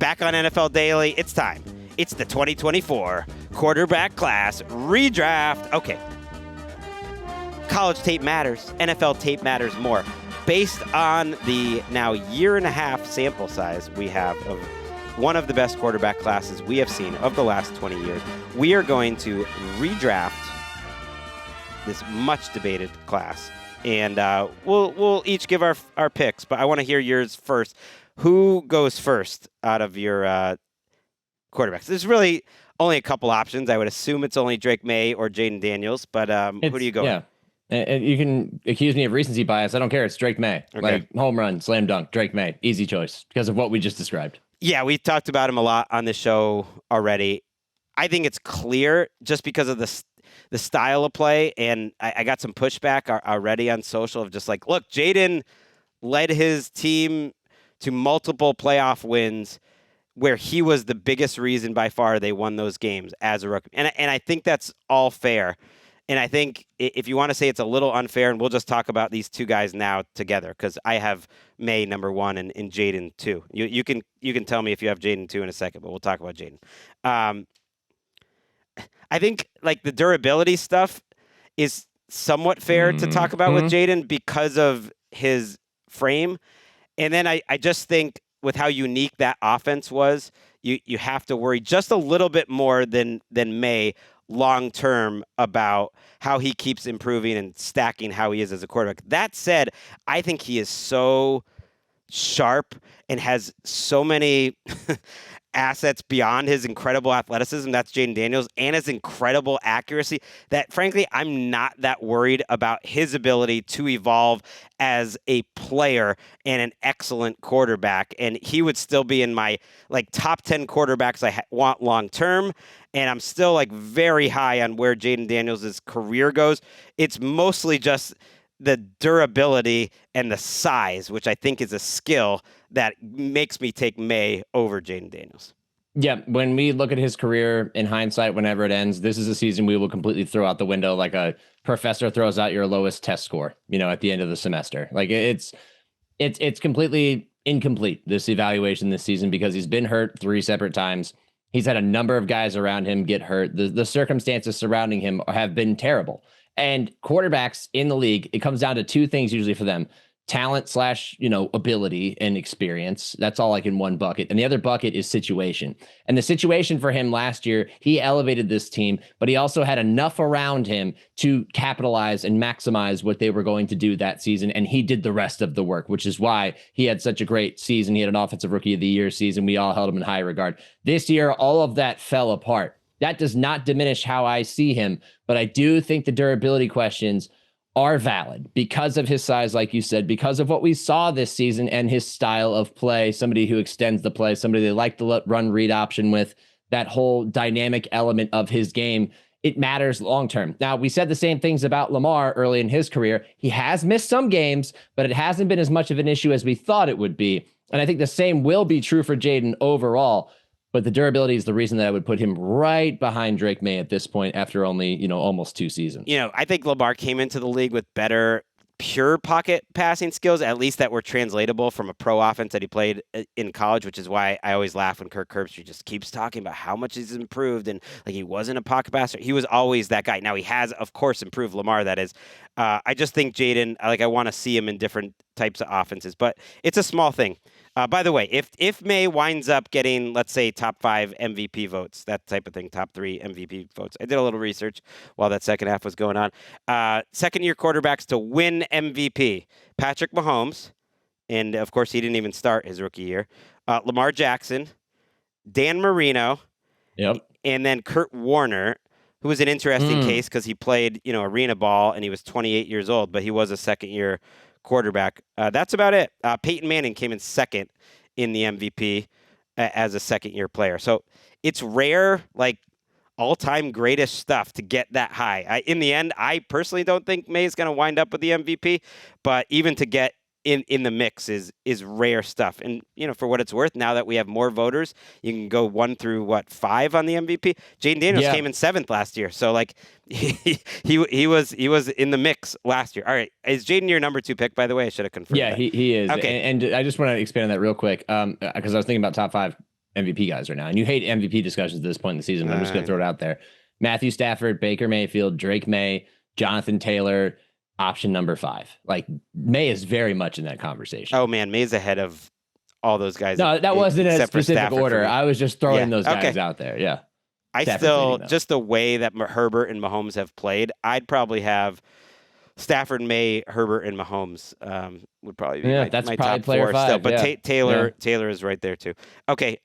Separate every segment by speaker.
Speaker 1: back on NFL Daily. It's time. It's the 2024 quarterback class redraft. Okay. College tape matters. NFL tape matters more. Based on the now year-and-a-half sample size we have of one of the best quarterback classes we have seen of the last 20 years, we are going to redraft this much-debated class. And we'll each give our picks, but I want to hear yours first. Who goes first out of your quarterbacks? There's really only a couple options. I would assume it's only Drake Maye or Jayden Daniels, but who do you go with?
Speaker 2: And you can accuse me of recency bias. I don't care. It's Drake Maye. Okay. Like, home run, slam dunk, Drake Maye. Easy choice because of what we just described. Yeah,
Speaker 1: we talked about him a lot on this show already. I think it's clear just because of the style of play, and I got some pushback already on social of just like, look, Jayden led his team to multiple playoff wins where he was the biggest reason by far they won those games as a rookie. And I think that's all fair. And I think if you want to say it's a little unfair, and we'll just talk about these two guys now together, because I have Maye number 1 and Jayden 2. You can tell me if you have Jayden 2 in a second, but we'll talk about Jayden. I think like the durability stuff is somewhat fair to talk about with Jayden because of his frame. And then I just think with how unique that offense was, you have to worry just a little bit more than Maye long-term about how he keeps improving and stacking how he is as a quarterback. That said, I think he is so sharp and has so many assets beyond his incredible athleticism, that's Jayden Daniels, and his incredible accuracy, that frankly, I'm not that worried about his ability to evolve as a player and an excellent quarterback. And he would still be in my like top 10 quarterbacks I want long term. And I'm still like very high on where Jayden Daniels' career goes. It's mostly just the durability and the size, which I think is a skill that makes me take Maye over Jayden Daniels.
Speaker 2: Yeah, when we look at his career in hindsight, whenever it ends, this is a season we will completely throw out the window like a professor throws out your lowest test score, at the end of the semester. Like it's completely incomplete, this evaluation this season, because he's been hurt 3 separate times. He's had a number of guys around him get hurt. The circumstances surrounding him have been terrible. And quarterbacks in the league, it comes down to 2 things usually for them: talent / ability and experience. That's all like in one bucket. And the other bucket is situation. And the situation for him last year, he elevated this team, but he also had enough around him to capitalize and maximize what they were going to do that season. And he did the rest of the work, which is why he had such a great season. He had an offensive rookie of the year season. We all held him in high regard. This year, all of that fell apart. That does not diminish how I see him, but I do think the durability questions are valid because of his size, like you said, because of what we saw this season and his style of play, somebody who extends the play, somebody they like to run read option with, that whole dynamic element of his game. It matters long-term. Now, we said the same things about Lamar early in his career. He has missed some games, but it hasn't been as much of an issue as we thought it would be. And I think the same will be true for Jayden overall. But the durability is the reason that I would put him right behind Drake Maye at this point after only, almost 2 seasons.
Speaker 1: I think Lamar came into the league with better pure pocket passing skills, at least that were translatable from a pro offense that he played in college, which is why I always laugh when Kirk Herbstreit just keeps talking about how much he's improved and like he wasn't a pocket passer. He was always that guy. Now he has, of course, improved. Lamar, that is. I just think Jayden, I want to see him in different types of offenses, but it's a small thing. By the way, if Maye winds up getting, let's say, top 5 MVP votes, that type of thing, top 3 MVP votes. I did a little research while that second half was going on. Second-year quarterbacks to win MVP: Patrick Mahomes, and of course he didn't even start his rookie year. Lamar Jackson, Dan Marino, and then Kurt Warner, who was an interesting case because he played, arena ball and he was 28 years old, but he was a second-year quarterback. That's about it. Peyton Manning came in second in the MVP as a second-year player. So it's rare, like all-time greatest stuff to get that high. In the end, I personally don't think Maye is going to wind up with the MVP, but even to get in the mix is rare stuff. And, for what it's worth, now that we have more voters, you can go 1 through 5 on the MVP. Jayden Daniels came in 7th last year. So he was in the mix last year. All right. Is Jayden your number 2 pick, by the way? I should have confirmed.
Speaker 2: Yeah,
Speaker 1: that.
Speaker 2: He is.
Speaker 1: Okay.
Speaker 2: And I just want to expand on that real quick. Because I was thinking about top 5. MVP guys right now. And you hate MVP discussions at this point in the season, but I'm just going to throw it out there. Matthew Stafford, Baker Mayfield, Drake Maye, Jonathan Taylor, option number 5. Like, Maye is very much in that conversation.
Speaker 1: Oh man, Maye's ahead of all those guys.
Speaker 2: No, that wasn't a specific order. I was just throwing those guys out there. Yeah.
Speaker 1: I still, just the way that Herbert and Mahomes have played, I'd probably have Stafford, Maye, Herbert, and Mahomes would probably be my top 4 still. But Taylor is right there too. Okay,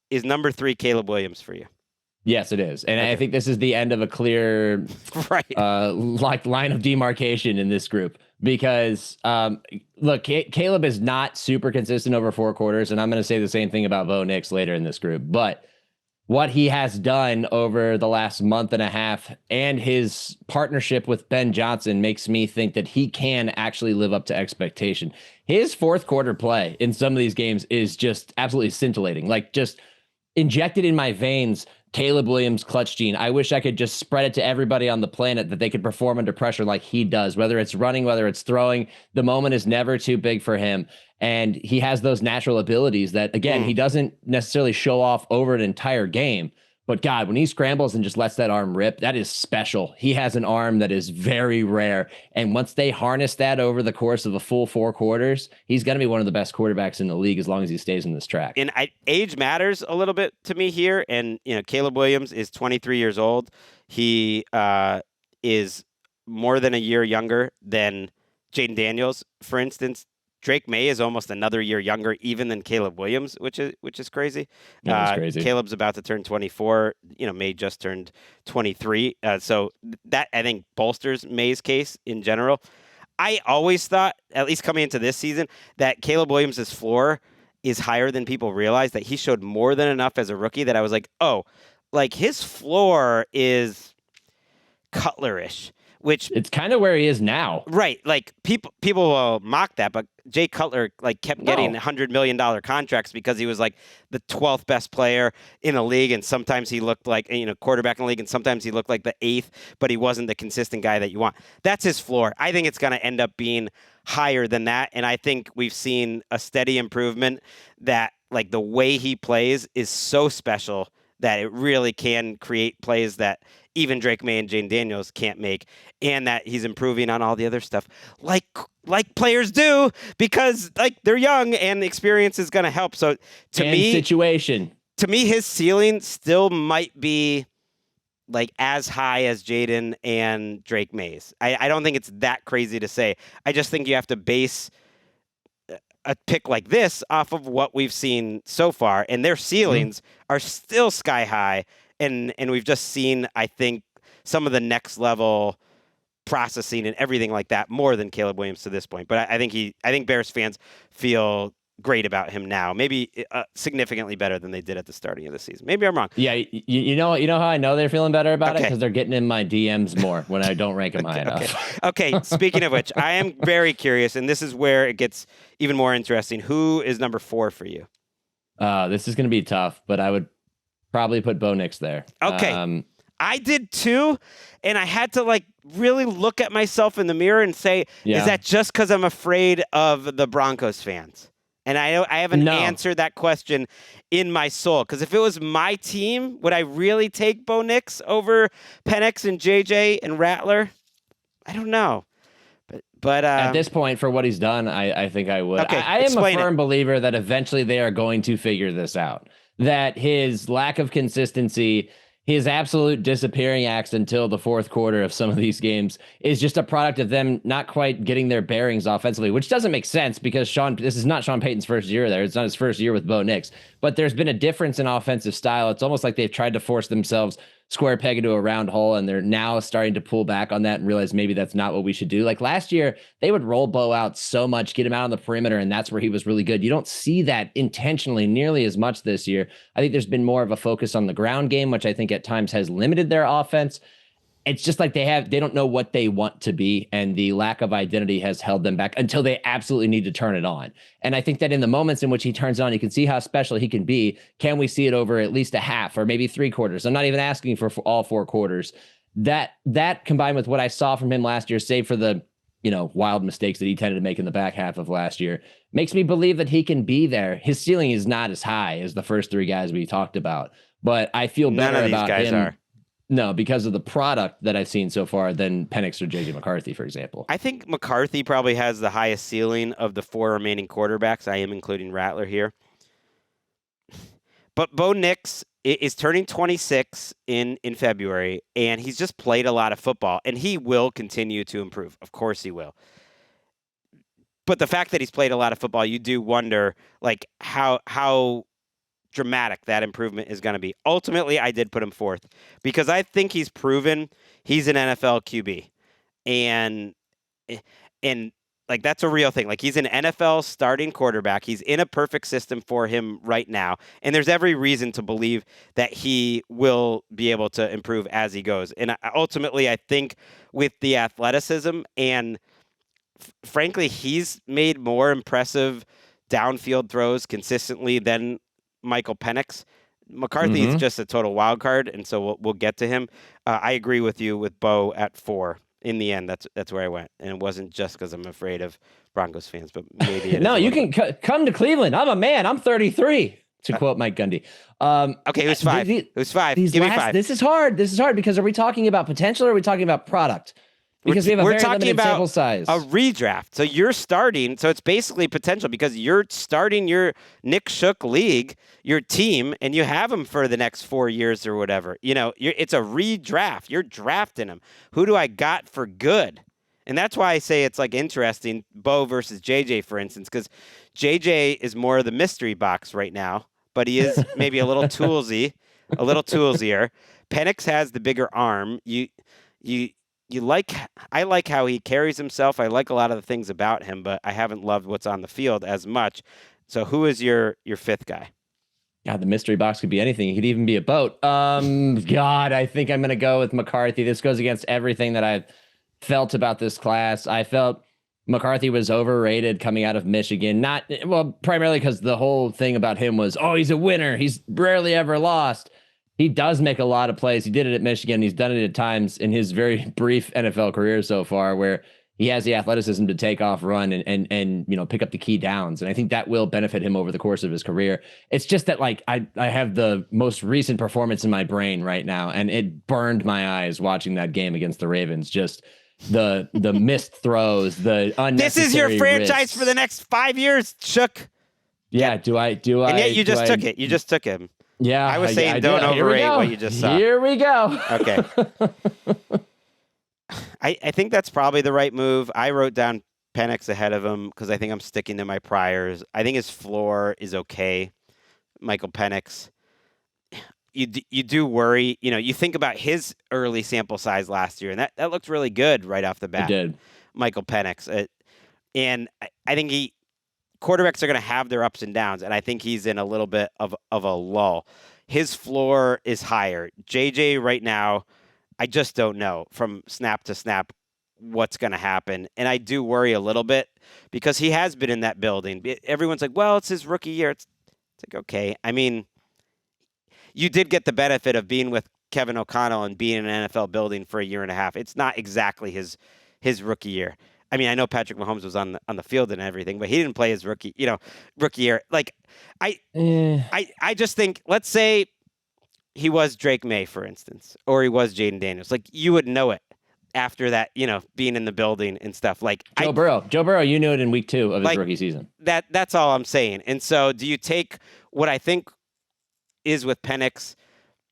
Speaker 1: is number 3 Caleb Williams for you?
Speaker 2: Yes, it is. And I think this is the end of a clear like line of demarcation in this group because, look, Caleb is not super consistent over 4 quarters, and I'm going to say the same thing about Bo Nix later in this group. But what he has done over the last month and a half and his partnership with Ben Johnson makes me think that he can actually live up to expectation. His 4th quarter play in some of these games is just absolutely scintillating, like just injected in my veins. Caleb Williams clutch gene. I wish I could just spread it to everybody on the planet that they could perform under pressure like he does, whether it's running, whether it's throwing. The moment is never too big for him. And he has those natural abilities that, again, he doesn't necessarily show off over an entire game. But God, when he scrambles and just lets that arm rip, that is special. He has an arm that is very rare. And once they harness that over the course of a full 4 quarters, he's going to be one of the best quarterbacks in the league as long as he stays in this track.
Speaker 1: And age matters a little bit to me here. And, Caleb Williams is 23 years old. He is more than a year younger than Jayden Daniels, for instance. Drake Maye is almost another year younger even than Caleb Williams, which is crazy.
Speaker 2: That's crazy.
Speaker 1: Caleb's about to turn 24. Maye just turned 23. So that, I think, bolsters Maye's case in general. I always thought, at least coming into this season, that Caleb Williams' floor is higher than people realize, that he showed more than enough as a rookie that I was like, oh, like his floor is Cutler-ish. Which
Speaker 2: it's kind of where he is now.
Speaker 1: Right. Like people will mock that, but Jay Cutler kept getting $100 million contracts because he was like the 12th best player in the league. And sometimes he looked like, quarterback in the league, and sometimes he looked like the 8th, but he wasn't the consistent guy that you want. That's his floor. I think it's going to end up being higher than that. And I think we've seen a steady improvement that the way he plays is so special that it really can create plays that even Drake Maye and Jayden Daniels can't make, and that he's improving on all the other stuff like players do because they're young and experience is going to help. So to me, his ceiling still might be as high as Jayden and Drake Maye's. I don't think it's that crazy to say. I just think you have to base a pick like this off of what we've seen so far, and their ceilings are still sky high. And we've just seen, I think, some of the next level processing and everything like that more than Caleb Williams to this point. But I think Bears fans feel great about him now, maybe significantly better than they did at the starting of the season. Maybe I'm wrong.
Speaker 2: Yeah, you know how I know they're feeling better about it? Because they're getting in my DMs more when I don't rank them high enough.
Speaker 1: Okay, speaking of which, I am very curious, and this is where it gets even more interesting. Who is number 4 for you?
Speaker 2: This is going to be tough, but I would probably put Bo Nix there.
Speaker 1: Okay. I did too, and I had to really look at myself in the mirror and say, is that just because I'm afraid of the Broncos fans? And I haven't answered that question in my soul. Because if it was my team, would I really take Bo Nix over Penix and JJ and Rattler? I don't know. But
Speaker 2: at this point, for what he's done, I think I would.
Speaker 1: Okay,
Speaker 2: I am a firm believer that eventually they are going to figure this out. That his lack of consistency, his absolute disappearing acts until the 4th quarter of some of these games is just a product of them not quite getting their bearings offensively, which doesn't make sense because this is not Sean Payton's first year there. It's not his first year with Bo Nix, but there's been a difference in offensive style. It's almost like they've tried to force themselves square peg into a round hole, and they're now starting to pull back on that and realize maybe that's not what we should do. Like last year, they would roll Bo out so much, get him out on the perimeter, and that's where he was really good. You don't see that intentionally nearly as much this year. I think there's been more of a focus on the ground game, which I think at times has limited their offense. It's just like they don't know what they want to be, and the lack of identity has held them back until they absolutely need to turn it on. And I think that in the moments in which he turns on, you can see how special he can be. Can we see it over at least a half or maybe 3 quarters? I'm not even asking for all 4 quarters. That combined with what I saw from him last year, save for the wild mistakes that he tended to make in the back half of last year, makes me believe that he can be there. His ceiling is not as high as the first three guys we talked about, but I feel better
Speaker 1: None of these
Speaker 2: about
Speaker 1: guys
Speaker 2: him.
Speaker 1: are.
Speaker 2: No, because of the product that I've seen so far than Penix or JJ McCarthy, for example.
Speaker 1: I think McCarthy probably has the highest ceiling of the four remaining quarterbacks. I am including Rattler here. But Bo Nix is turning 26 in February, and he's just played a lot of football, and he will continue to improve. Of course he will. But the fact that he's played a lot of football, you do wonder like how dramatic that improvement is going to be. Ultimately, I did put him fourth because I think he's proven he's an NFL QB. And like that's a real thing. Like he's an NFL starting quarterback. He's in a perfect system for him right now. And there's every reason to believe that he will be able to improve as he goes. And ultimately, I think with the athleticism and frankly, he's made more impressive downfield throws consistently than Michael Penix. McCarthy is just a total wild card, and so we'll get to him. I agree with you with Bo at 4. In the end, that's where I went, and it wasn't just because I'm afraid of Broncos fans, but maybe it
Speaker 2: no,
Speaker 1: is
Speaker 2: you can come to Cleveland. I'm a man. I'm 33. To quote Mike Gundy.
Speaker 1: Okay, who's 5? Who's 5? Give me 5.
Speaker 2: This is hard. This is hard because are we talking about potential or are we talking about product? Because we have a very limited sample size.
Speaker 1: A redraft. So you're starting. So it's basically potential because you're starting your Nick Shook league, your team, and you have them for the next 4 years or whatever. You know, it's a redraft. You're drafting them. Who do I got for good? And that's why I say it's like interesting, Bo versus JJ, for instance, because JJ is more of the mystery box right now, but he is maybe a little toolsier. Penix has the bigger arm. I like how he carries himself. I like a lot of the things about him, but I haven't loved what's on the field as much. So who is your 5th guy?
Speaker 2: God, the mystery box could be anything. It could even be a boat. God, I think I'm going to go with McCarthy. This goes against everything that I've felt about this class. I felt McCarthy was overrated coming out of Michigan. Primarily because the whole thing about him was, he's a winner. He's rarely ever lost. He does make a lot of plays. He did it at Michigan. He's done it at times in his very brief NFL career so far where he has the athleticism to take off, run, and pick up the key downs. And I think that will benefit him over the course of his career. It's just that like I have the most recent performance in my brain right now, and it burned my eyes watching that game against the Ravens. Just the missed throws, the unnecessary
Speaker 1: This is your franchise
Speaker 2: risks.
Speaker 1: for the next 5 years, Shook.
Speaker 2: Yeah, do I?
Speaker 1: And yet you just took it. You just took him.
Speaker 2: Yeah,
Speaker 1: I was saying don't overrate what you just saw.
Speaker 2: Here we go.
Speaker 1: Okay. I think that's probably the right move. I wrote down Penix ahead of him because I think I'm sticking to my priors. I think his floor is okay. Michael Penix. You do worry. You think about his early sample size last year, and that looked really good right off the bat.
Speaker 2: It did.
Speaker 1: Michael Penix. And I think quarterbacks are going to have their ups and downs, and I think he's in a little bit of a lull. His floor is higher. JJ right now, I just don't know from snap to snap what's going to happen. And I do worry a little bit because he has been in that building. Everyone's like, well, it's his rookie year. It's like, okay. I mean, you did get the benefit of being with Kevin O'Connell and being in an NFL building for a year and a half. It's not exactly his rookie year. I mean, I know Patrick Mahomes was on the field and everything, but he didn't play his rookie year. Like, I just think, let's say he was Drake Maye, for instance, or he was Jayden Daniels. Like, you would know it after that, being in the building and stuff. Like
Speaker 2: Joe Burrow, you knew it in week 2 of his rookie season.
Speaker 1: That's all I'm saying. And so, do you take what I think is with Penix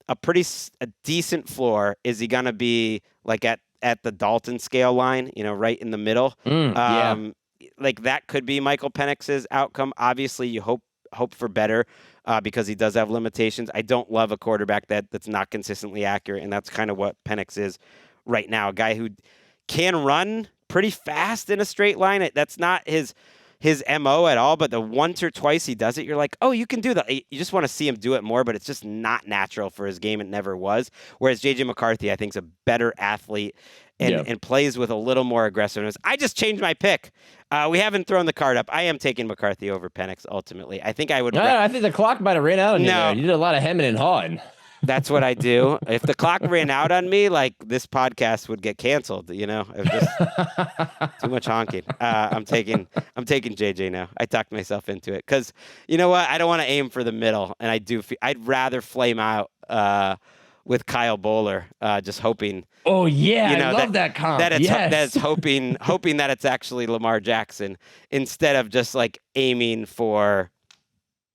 Speaker 1: a decent floor? Is he gonna be like at the Dalton scale line, right in the middle?
Speaker 2: Yeah.
Speaker 1: Like that could be Michael Penix's outcome. Obviously, you hope for better because he does have limitations. I don't love a quarterback that's not consistently accurate, and that's kind of what Penix is right now. A guy who can run pretty fast in a straight line. That's not his MO at all, but the once or twice he does it, you're like, oh, you can do that. You just want to see him do it more, but it's just not natural for his game. It never was. Whereas JJ McCarthy, I think, is a better athlete and plays with a little more aggressiveness. I just changed my pick. We haven't thrown the card up. I am taking McCarthy over Penix ultimately. I think I would.
Speaker 2: I think the clock might have ran out. You did a lot of hemming and hawing.
Speaker 1: That's what I do. If the clock ran out on me, like this podcast would get canceled. It just too much honking. I'm taking JJ now. I talked myself into it because you know what? I don't want to aim for the middle, and I'd rather flame out with Kyle Bowler, just hoping.
Speaker 2: Oh yeah, I love that comp.
Speaker 1: That's hoping that it's actually Lamar Jackson instead of just like aiming for,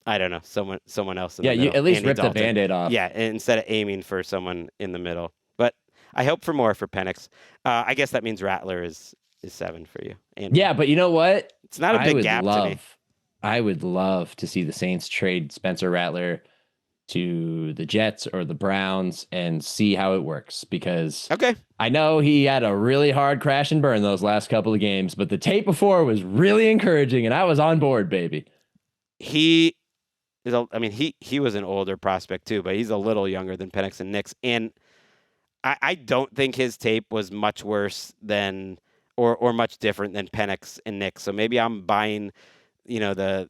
Speaker 1: I don't know, someone else in the middle.
Speaker 2: You at least
Speaker 1: Andy
Speaker 2: rip
Speaker 1: Dalton.
Speaker 2: the Band-Aid off.
Speaker 1: Yeah, instead of aiming for someone in the middle. But I hope for more for Penix. I guess that means Rattler is 7 for you. And
Speaker 2: yeah, but you know what?
Speaker 1: It's not a big gap to me.
Speaker 2: I would love to see the Saints trade Spencer Rattler to the Jets or the Browns and see how it works, because I know he had a really hard crash and burn those last couple of games, but the tape before was really encouraging and I was on board, baby.
Speaker 1: He was an older prospect too, but he's a little younger than Penix and Nix. And I don't think his tape was much worse than or much different than Penix and Nix. So maybe I'm buying, the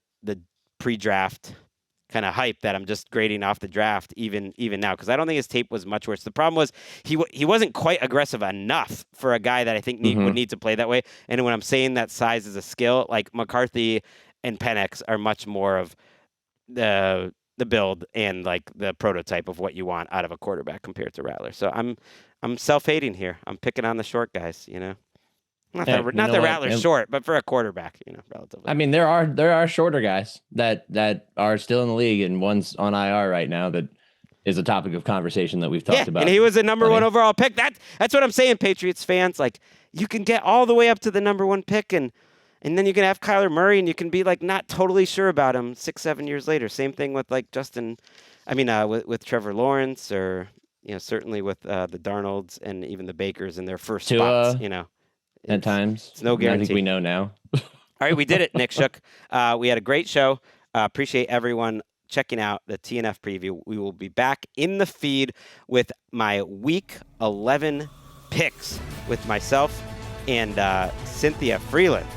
Speaker 1: pre-draft kind of hype that I'm just grading off the draft even now, because I don't think his tape was much worse. The problem was he wasn't quite aggressive enough for a guy that I think would need to play that way. And when I'm saying that size is a skill, like McCarthy and Penix are much more of the build and like the prototype of what you want out of a quarterback compared to Rattler. So I'm self-hating here. I'm picking on the short guys, Not that Rattler's short, but for a quarterback, relatively.
Speaker 2: I mean, there are shorter guys that are still in the league, and one's on IR right now that is a topic of conversation that we've talked about.
Speaker 1: And he was a number 1 overall pick. That's what I'm saying, Patriots fans. Like, you can get all the way up to the number 1 pick, and then you can have Kyler Murray, and you can be like not totally sure about him 6-7 years later. Same thing with like Justin. I mean, with Trevor Lawrence, or certainly with the Darnolds and even the Bakers in their first spots.
Speaker 2: At times.
Speaker 1: It's no guarantee.
Speaker 2: I think we know now.
Speaker 1: All right, we did it, Nick Shook. We had a great show. Appreciate everyone checking out the TNF preview. We will be back in the feed with my Week 11 picks with myself and Cynthia Freeland.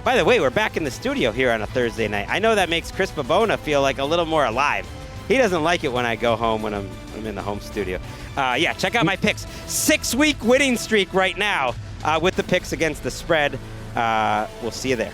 Speaker 1: By the way, we're back in the studio here on a Thursday night. I know that makes Chris Babona feel like a little more alive. He doesn't like it when I go home when I'm in the home studio. Check out my picks. 6-week winning streak right now with the picks against the spread. We'll see you there.